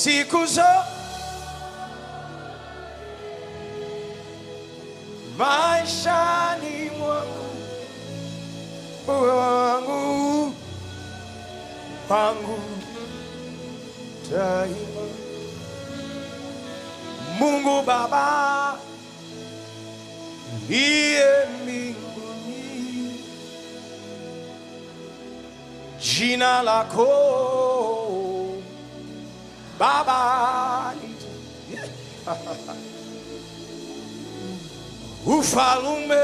siku zote maishani mwangu, wangu wangu daima. Mungu Baba liye mbinguni, jina lako Baba ufalme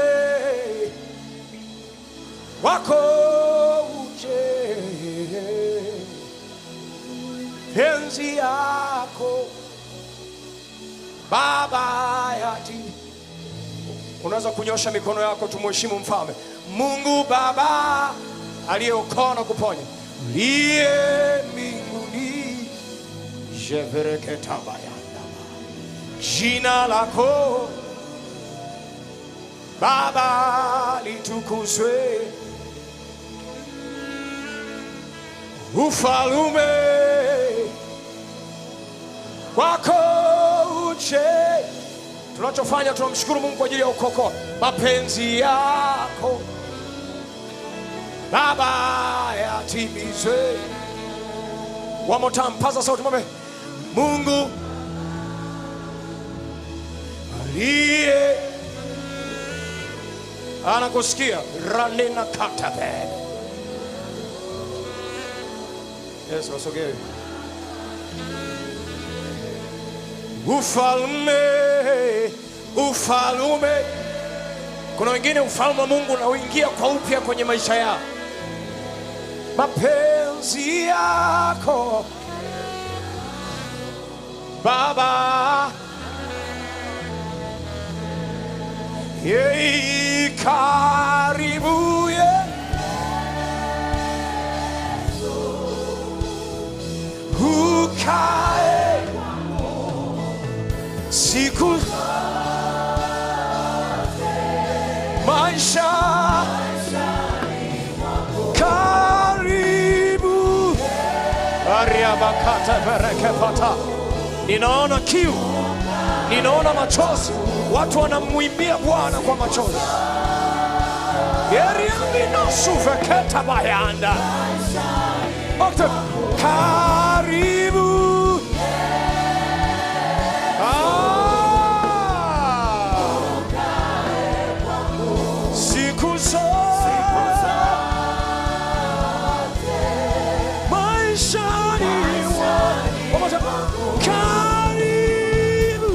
wako uje, penzi yako Baba yati. Unaweza kunyosha mikono yako, tumheshimu mfalme. Mungu Baba aliyeokoa na kuponya, liye mbinguni, jevereketabayanda, jina lako Baba litukuzwe, ufalme wako uje. Tunachofanya tunamshukuru Mungu kwa ajili ya ukoko, mapenzi yako Baba yatimizwe. One more time, paza sauti mwambie Mungu aliye anakusikia. Ranena katabe. Yes, wasogee. Ufalme, ufalme. Kuna wengine ufalme wa Mungu na uingia kwa upya kwenye maisha yao. Mapenzi yako Baba yei karibu ukae siku maisha karibu ariabakata berekepata. Ninaona kiu, ninaona machozi, watu wanamwimbia Bwana kwa machozi. Yeriamino suveketa bayanda karibu siku zote maishani karibu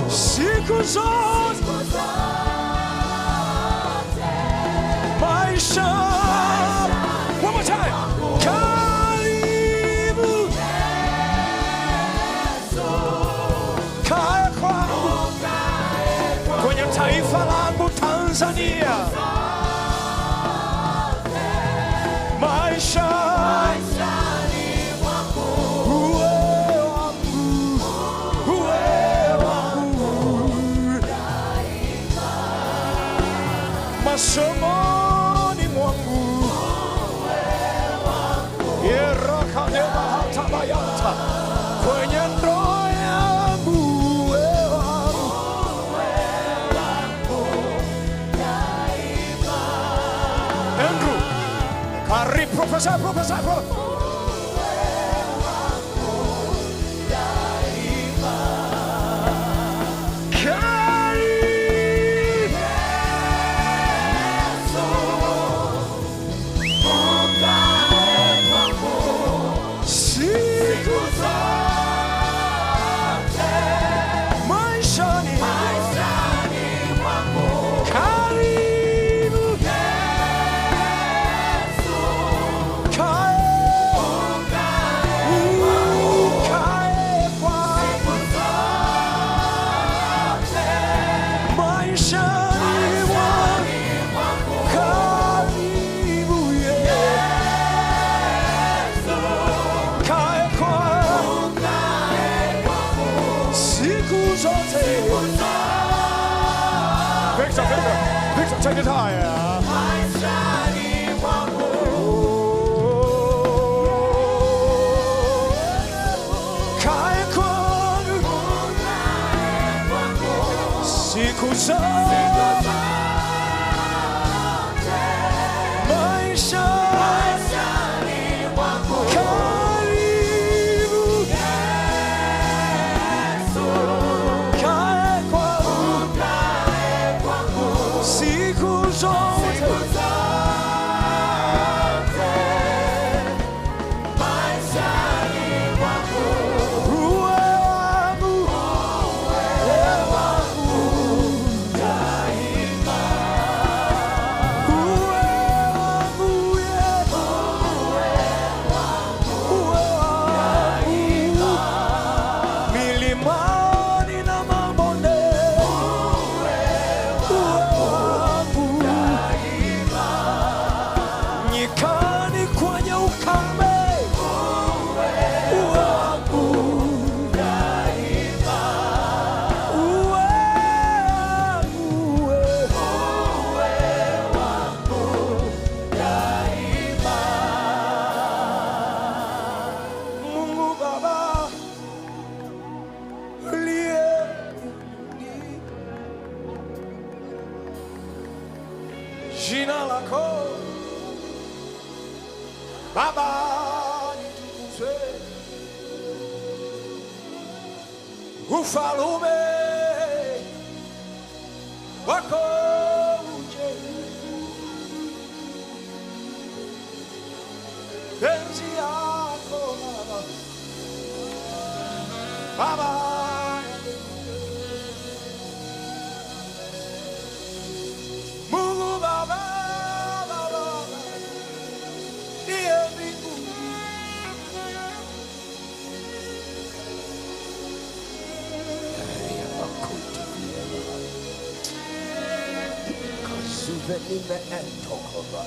siku zote maisha. One more time. Karibu kae kwangu kwenye taifa langu Tanzania. Maisha masomoni mwangu yerakadeba hatabayanta kwenye ndoa yangu Andrew kari professor Victor, take it higher. zote maishani mwangu. Karibu Yesu, kae kwangu siku zote maishani mwangu. Uwe wangu daima. Uwe wangu Yesu, uwe wangu milimani na mabonde. Uwe wangu daima. Nyikani kwenye ukame. Uwe wangu daima. Uwe wangu daima. Mungu Baba uliye mbinguni, jina lako Baba litukuzwe, ufalme wako uje, penzi yako Baba Mungu Baba ndiye mbinguni. Kazuve nime entokova